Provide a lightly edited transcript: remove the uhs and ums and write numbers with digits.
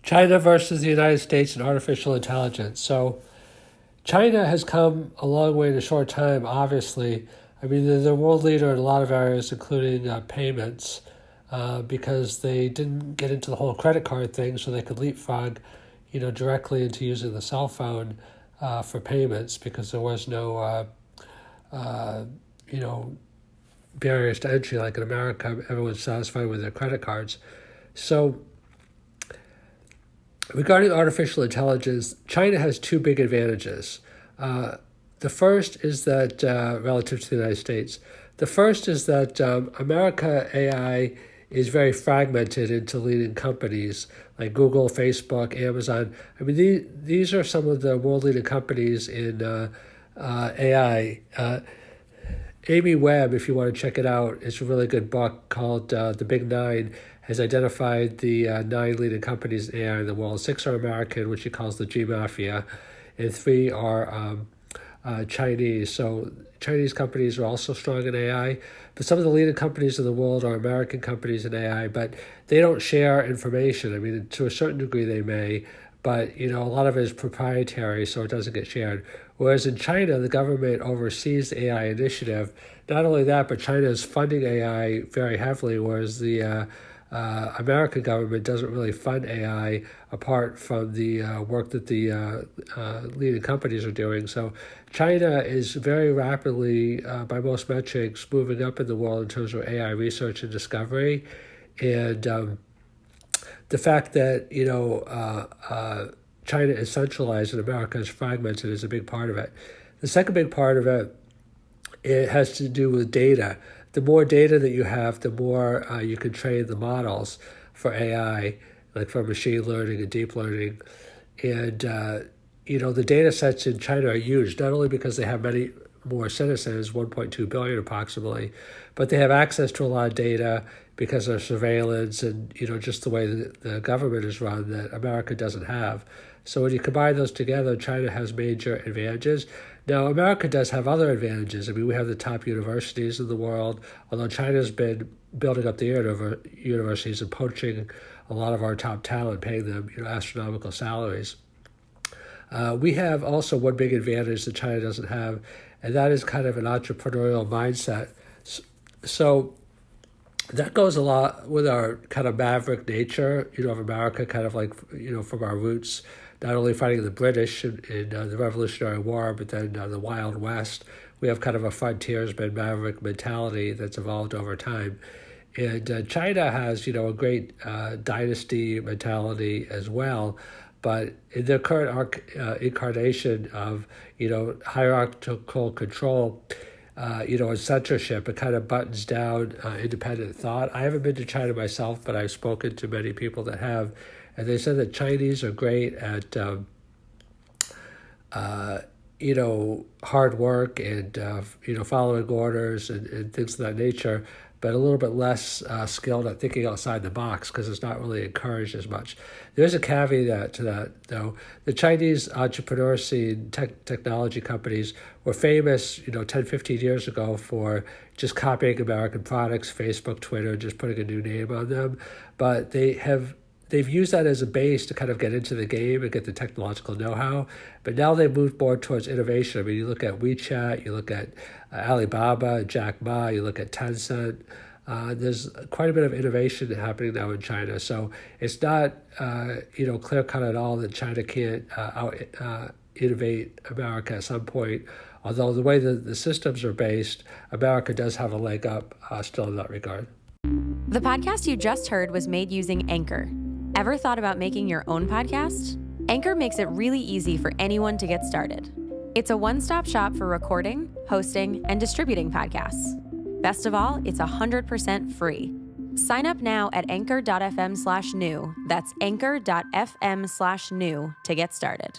China versus the United States in artificial intelligence. So China has come a long way in a short time, obviously. I mean, they're the world leader in a lot of areas, including payments, because they didn't get into the whole credit card thing, so they could leapfrog, directly into using the cell phone for payments because there was no, barriers to entry like in America. Everyone's satisfied with their credit cards. So regarding artificial intelligence, China has two big advantages. The first is that, relative to the United States, the first is that America AI is very fragmented into leading companies like Google, Facebook, Amazon. I mean, these are some of the world-leading companies in AI. Amy Webb, if you want to check it out, it's a really good book called The Big Nine, has identified the 9 leading companies in AI in the world. 6 are American, which she calls the G Mafia, and 3 are Chinese. So Chinese companies are also strong in AI, but some of the leading companies in the world are American companies in AI, but they don't share information. I mean, to a certain degree they may, but a lot of it is proprietary, so it doesn't get shared. Whereas in China, the government oversees the AI initiative. Not only that, but China is funding AI very heavily, whereas the American government doesn't really fund AI apart from the work that the leading companies are doing. So China is very rapidly, by most metrics, moving up in the world in terms of AI research and discovery. And the fact that, China is centralized and America is fragmented is a big part of it. The second big part of it has to do with data. The more data that you have, the more you can train the models for AI, like for machine learning and deep learning. And, the data sets in China are huge, not only because they have many more citizens, 1.2 billion approximately, but they have access to a lot of data because of surveillance and, just the way the government is run that America doesn't have. So when you combine those together, China has major advantages. Now, America does have other advantages. I mean, we have the top universities in the world, although China's been building up the universities and poaching a lot of our top talent, paying them astronomical salaries. We have also one big advantage that China doesn't have, and that is kind of an entrepreneurial mindset. So that goes a lot with our kind of maverick nature, of America, kind of like, from our roots, not only fighting the British in the Revolutionary War, but then the Wild West. We have kind of a frontiersman maverick mentality that's evolved over time. And China has, a great dynasty mentality as well. But in their current incarnation of, hierarchical control, and censorship, it kind of buttons down independent thought. I haven't been to China myself, but I've spoken to many people that have, and they said that Chinese are great at, hard work and, following orders and things of that nature, but a little bit less skilled at thinking outside the box because it's not really encouraged as much. There's a caveat to that, though. The Chinese entrepreneur scene, technology companies, were famous, 10, 15 years ago for just copying American products, Facebook, Twitter, just putting a new name on them. But they've used that as a base to kind of get into the game and get the technological know-how. But now they've moved more towards innovation. I mean, you look at WeChat, you look at Alibaba, Jack Ma, you look at Tencent. There's quite a bit of innovation happening now in China. So it's not, clear-cut at all that China can't innovate America at some point. Although the way the systems are based, America does have a leg up still in that regard. The podcast you just heard was made using Anchor. Ever thought about making your own podcast? Anchor makes it really easy for anyone to get started. It's a one-stop shop for recording, hosting, and distributing podcasts. Best of all, it's 100% free. Sign up now at anchor.fm/new. That's anchor.fm/new to get started.